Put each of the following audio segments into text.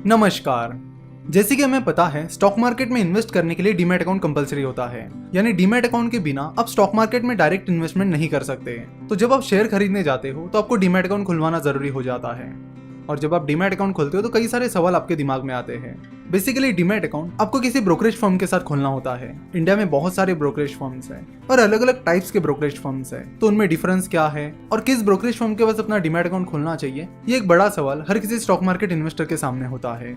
नमस्कार। जैसे कि हमें पता है स्टॉक मार्केट में इन्वेस्ट करने के लिए डीमैट अकाउंट कंपलसरी होता है, यानी डीमैट अकाउंट के बिना आप स्टॉक मार्केट में डायरेक्ट इन्वेस्टमेंट नहीं कर सकते। तो जब आप शेयर खरीदने जाते हो तो आपको डीमैट अकाउंट खुलवाना जरूरी हो जाता है। और जब आप डीमैट अकाउंट खोलते हो तो कई सारे सवाल आपके दिमाग में आते हैं। बेसिकली डीमैट अकाउंट आपको किसी ब्रोकरेज फर्म के साथ खोलना होता है। इंडिया में बहुत सारे ब्रोकरेज फर्म्स हैं और अलग अलग टाइप्स के ब्रोकरेज फर्म्स हैं, तो उनमें डिफरेंस क्या है और किस ब्रोकरेज फर्म के पास अपना डीमैट अकाउंट खोलना चाहिए, ये एक बड़ा सवाल हर किसी स्टॉक मार्केट इन्वेस्टर के सामने होता है।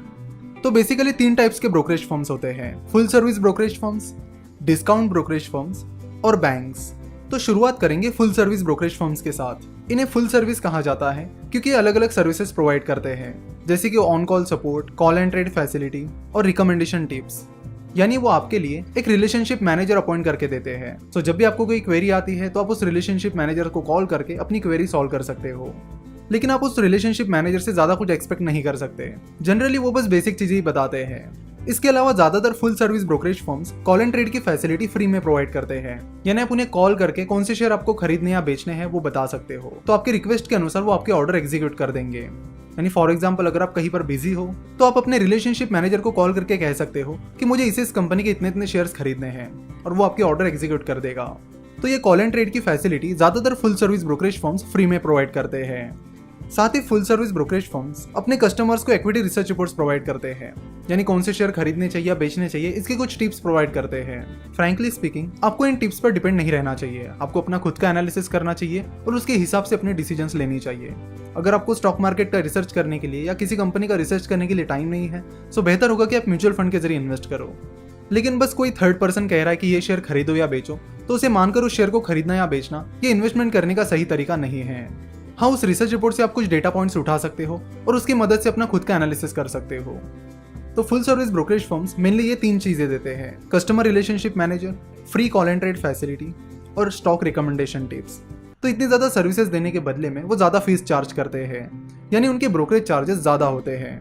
तो बेसिकली 3 टाइप्स के ब्रोकरेज फर्म्स होते हैं: full service brokerage firms, discount brokerage firms और बैंक्स। तो शुरुआत करेंगे फुल सर्विस ब्रोकरेज फर्म्स के साथ। इन्हें फुल सर्विस कहा जाता है क्योंकि अलग अलग सर्विसेज प्रोवाइड करते हैं, जैसे कि on call support, call and trade facility और रिकमेंडेशन टिप्स। यानी वो आपके लिए एक रिलेशनशिप मैनेजर अपॉइंट करके देते हैं। तो जब भी आपको कोई क्वेरी आती है तो आप उस रिलेशनशिप मैनेजर को कॉल करके अपनी क्वेरी सॉल्व कर सकते हो। लेकिन आप उस रिलेशनशिप मैनेजर से ज्यादा कुछ एक्सपेक्ट नहीं कर सकते। जनरली वो बस बेसिक चीजें ही बताते हैं। इसके अलावा ज्यादातर full service brokerage firms call and trade की फैसिलिटी फ्री में प्रोवाइड करते हैं, यानी आप उन्हें कॉल करके कौन से शेयर आपको खरीदने या बेचने हैं वो बता सकते हो। तो आपकी रिक्वेस्ट के अनुसार वो आपके ऑर्डर एग्जीक्यूट कर देंगे। यानी फॉर एग्जाम्पल अगर आप कहीं पर बिजी हो तो आप अपने रिलेशनशिप मैनेजर को कॉल करके कह सकते हो कि मुझे इस कंपनी के इतने इतने शेयर्स खरीदने हैं, और वो आपके ऑर्डर एग्जीक्यूट कर देगा। तो ये कॉल एंड ट्रेड की फैसिलिटी ज्यादातर full service brokerage firms free में प्रोवाइड करते हैं। साथ ही फुल सर्विस ब्रोकरेज फर्म्स अपने कस्टमर्स को इक्विटी रिसर्च रिपोर्ट्स प्रोवाइड करते हैं, यानी कौन से शेयर खरीदने चाहिए या बेचने चाहिए इसके कुछ टिप्स प्रोवाइड करते हैं। फ्रैंकली स्पीकिंग, आपको इन टिप्स पर डिपेंड नहीं रहना चाहिए। आपको अपना खुद का एनालिसिस करना चाहिए और उसके हिसाब से अपने डिसीजंस लेनी चाहिए। अगर आपको स्टॉक मार्केट का रिसर्च करने के लिए या किसी कंपनी का रिसर्च करने के लिए टाइम नहीं है तो बेहतर होगा कि आप म्यूचुअल फंड के जरिए इन्वेस्ट करो। लेकिन बस कोई थर्ड पर्सन कह रहा है कि ये शेयर खरीदो या बेचो तो उसे मानकर उस शेयर को खरीदना या बेचना ये इन्वेस्टमेंट करने का सही तरीका नहीं है। हाँ, उस रिसर्च रिपोर्ट से आप कुछ डेटा पॉइंट्स उठा सकते हो और उसकी मदद से अपना खुद का एनालिसिस कर सकते हो। तो full service brokerage firms mainly ये 3 चीजें देते हैं: customer relationship manager, free call and trade facility और स्टॉक रिकमेंडेशन टिप्स। तो इतनी ज्यादा सर्विसेज देने के बदले में वो ज्यादा फीस चार्ज करते हैं, यानी उनके ब्रोकरेज चार्जेस ज्यादा होते हैं।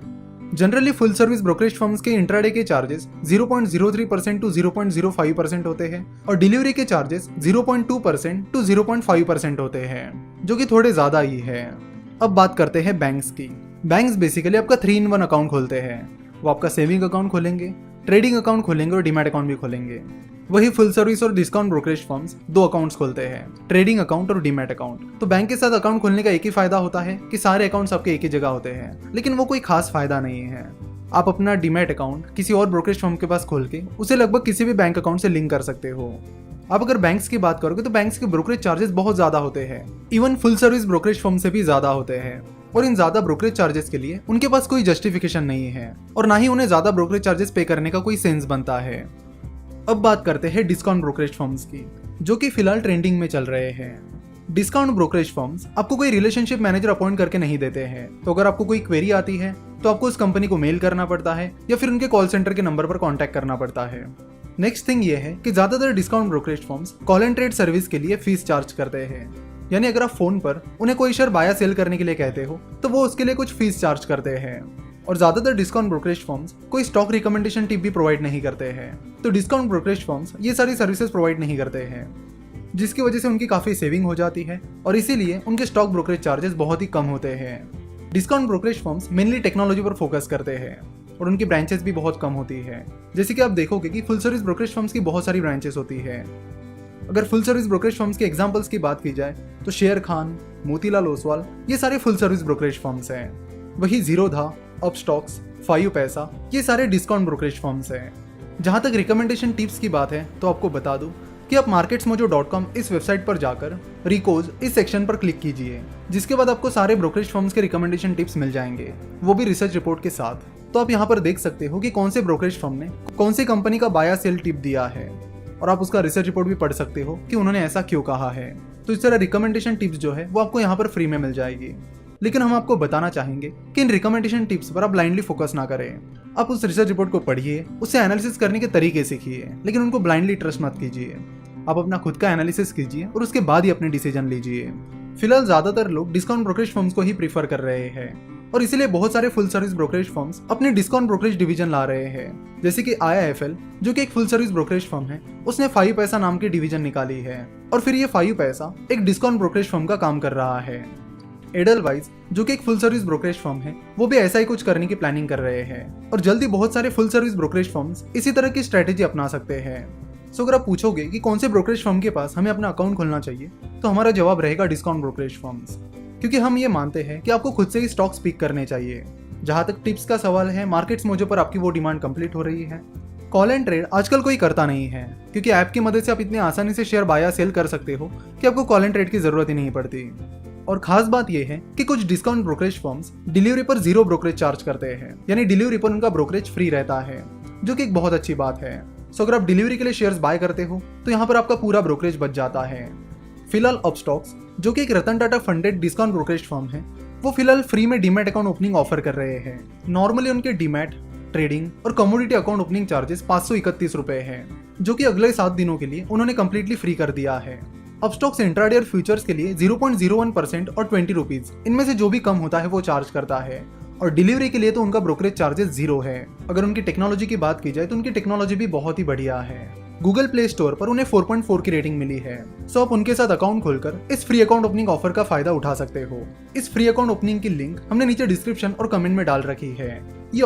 Generally full service brokerage firms के इंट्राडे के चार्जेस 0.03% टू 0.05% होते हैं और डिलीवरी के चार्जेस 0.2% टू 0.5% होते हैं, जो कि थोड़े ज्यादा ही है। अब बात करते हैं बैंक्स की। बैंक्स बेसिकली आपका 3-in-1 अकाउंट खोलते हैं। वो आपका सेविंग अकाउंट खोलेंगे, ट्रेडिंग अकाउंट खोलेंगे और डीमैट अकाउंट भी खोलेंगे। वही फुल सर्विस और डिस्काउंट ब्रोकरेज फर्म्स 2 अकाउंट्स खोलते हैं, ट्रेडिंग अकाउंट और डीमैट अकाउंट। तो बैंक के साथ अकाउंट खोलने का एक ही फायदा होता है कि सारे अकाउंट्स आपके एक ही जगह होते हैं, लेकिन वो कोई खास फायदा नहीं है। आप अपना डीमैट अकाउंट किसी और ब्रोकरेज फर्म के पास खोल के उसे लगभग किसी भी बैंक अकाउंट से लिंक कर सकते हो। आप अगर बैंक्स की बात करोगे तो बैंक्स के ब्रोकरेज चार्जेस बहुत ज्यादा होते हैं, even full service brokerage firm से भी ज्यादा होते हैं। और इन ज्यादा ब्रोकरेज चार्जेस के लिए उनके पास कोई जस्टिफिकेशन नहीं है और ना ही उन्हें ज्यादा ब्रोकरेज चार्जेस पे करने का कोई सेंस बनता है। अब बात करते हैं डिस्काउंट ब्रोकरेज फर्म्स की, जो कि फिलहाल ट्रेंडिंग में चल रहे हैं। डिस्काउंट ब्रोकरेज फर्म्स आपको कोई रिलेशनशिप मैनेजर अपॉइंट करके नहीं देते हैं। तो अगर आपको कोई क्वेरी आती है तो आपको उस कंपनी को मेल करना पड़ता है या फिर उनके कॉल सेंटर के नंबर पर कॉन्टैक्ट करना पड़ता है। नेक्स्ट थिंग ये है कि ज्यादातर discount brokerage firms call and trade service के लिए फीस चार्ज करते हैं, यानी अगर आप फोन पर उन्हें कोई शेयर बाय या सेल करने के लिए कहते हो तो वो उसके लिए कुछ फीस चार्ज करते हैं। और ज्यादातर डिस्काउंट ब्रोकरेज फर्म्स कोई स्टॉक रिकमेंडेशन टिप भी प्रोवाइड नहीं करते हैं। तो डिस्काउंट ब्रोकरेज फर्म्स ये सारी सर्विसेज प्रोवाइड नहीं करते हैं, जिसकी वजह से उनकी काफी सेविंग हो जाती है और इसीलिए उनके स्टॉक ब्रोकरेज चार्जेस बहुत ही कम होते हैं। Discount brokerage firms mainly technology पर फोकस करते हैं और उनकी ब्रांचेस भी बहुत कम होती है। जैसे कि आप देखोगे कि फुल सर्विस ब्रोकरेज फर्म्स की बहुत सारी ब्रांचेस होती है। अगर फुल सर्विस ब्रोकरेज फर्म्स के एग्जांपल्स की बात की जाए तो शेर खान, मोतीलाल ओसवाल ये सारे फुल सर्विस ब्रोकरेज फर्म्स हैं। वही जीरोधा, अपस्टॉक्स, 5 पैसा ये सारे डिस्काउंट ब्रोकरेज फर्म्स हैं। जहां तक रिकमेंडेशन टिप्स की बात है तो आपको बता दूं कि आप marketsmojo.com इस वेबसाइट पर जाकर रिकोज इस सेक्शन पर क्लिक कीजिए, जिसके बाद आपको सारे ब्रोकरेज फर्म्स के रिकमेंडेशन टिप्स मिल जाएंगे, वो भी रिसर्च रिपोर्ट के साथ। तो आप यहाँ पर देख सकते हो कि कौन से ब्रोकरेज फर्म ने कौन सी कंपनी का बाय या सेल टिप दिया है और आप उसका रिसर्च रिपोर्ट भी पढ़ सकते हो कि उन्होंने ऐसा क्यों कहा है। तो इस तरह रिकमेंडेशन टिप्स जो है वो आपको यहाँ पर फ्री में मिल जाएगी। लेकिन हम आपको बताना चाहेंगे कि इन रिकमेंडेशन टिप्स पर आप ब्लाइंडली फोकस ना करें। आप उस रिसर्च रिपोर्ट को पढ़िए, उससे एनालिसिस करने के तरीके सीखिए, लेकिन उनको ब्लाइंडली ट्रस्ट मत कीजिए। आप अपना खुद का एनालिसिस कीजिए और उसके बाद ही अपने डिसीजन लीजिए। फिलहाल ज्यादातर लोग डिस्काउंट ब्रोकरेज फर्म्स को ही प्रीफर कर रहे हैं और इसीलिए बहुत सारे फुल सर्विस ब्रोकरेज फर्म्स अपने डिस्काउंट ब्रोकरेज डिवीजन ला रहे हैं। जैसे कि IIFL जो कि एक फुल सर्विस ब्रोकरेज फर्म है, उसने 5 पैसा नाम की डिवीजन निकाली है और फिर ये 5 पैसा एक डिस्काउंट ब्रोकरेज फर्म का काम कर रहा है। एडलवाइज जो कि एक फुल सर्विस ब्रोकरेज फर्म है, वो भी ऐसा ही कुछ करने की प्लानिंग कर रहे हैं और जल्दी बहुत सारे फुल सर्विस ब्रोकरेज फर्म्स इसी तरह की स्ट्रेटेजी अपना सकते हैं। सो अगर आप पूछोगे कि कौन से ब्रोकरेज फर्म के पास हमें अपना अकाउंट खोलना चाहिए, तो हमारा जवाब रहेगा डिस्काउंट ब्रोकरेज फर्म्स, क्योंकि हम ये मानते हैं कि आपको खुद से ही स्टॉक्स पिक करने चाहिए। जहां तक टिप्स का सवाल है, मार्केट्स मोजो पर आपकी वो डिमांड कंप्लीट हो रही है। कॉल एंड ट्रेड आजकल कोई करता नहीं है, क्योंकि ऐप की मदद से आप इतनी आसानी से शेयर बाय या सेल कर सकते हो कि आपको कॉल एंड ट्रेड की जरूरत ही नहीं पड़ती। और खास बात यह है कि कुछ डिस्काउंट ब्रोकरेज फर्म्स डिलीवरी पर 0 ब्रोकरेज चार्ज करते हैं, यानी डिलीवरी पर उनका ब्रोकरेज फ्री रहता है, जो कि एक बहुत अच्छी बात है। सो अगर आप डिलीवरी के लिए शेयर्स बाय करते हो तो यहाँ पर आपका पूरा ब्रोकरेज बच जाता है। फिलहाल अपस्टॉक्स, जो कि एक Ratan Tata funded discount brokerage firm है, वो फिलहाल फ्री में डीमैट अकाउंट ओपनिंग ऑफर कर रहे हैं। नॉर्मली उनके डीमैट, ट्रेडिंग और कमोडिटी अकाउंट ओपनिंग चार्जेस 531 रुपए हैं, जो कि अगले 7 दिनों के लिए उन्होंने कंप्लीटली फ्री कर दिया है। अपस्टॉक्स इंट्राडे और फ्यूचर्स के लिए 0.01% और 20 रुपीज, इनमें से जो भी कम होता है वो चार्ज करता है, और डिलीवरी के लिए तो उनका ब्रोकरेज चार्जेस 0 है। अगर उनकी टेक्नोलॉजी की बात की जाए तो उनकी टेक्नोलॉजी भी बहुत ही बढ़िया है। गूगल प्ले स्टोर पर उन्हें 4.4 की रेटिंग मिली है। सो आप उनके साथ अकाउंट खोलकर इस फ्री अकाउंट ओपनिंग ऑफर का फायदा उठा सकते हो। इस फ्री अकाउंट ओपनिंग की लिंक हमने नीचे डिस्क्रिप्शन और कमेंट में डाल रखी है। ये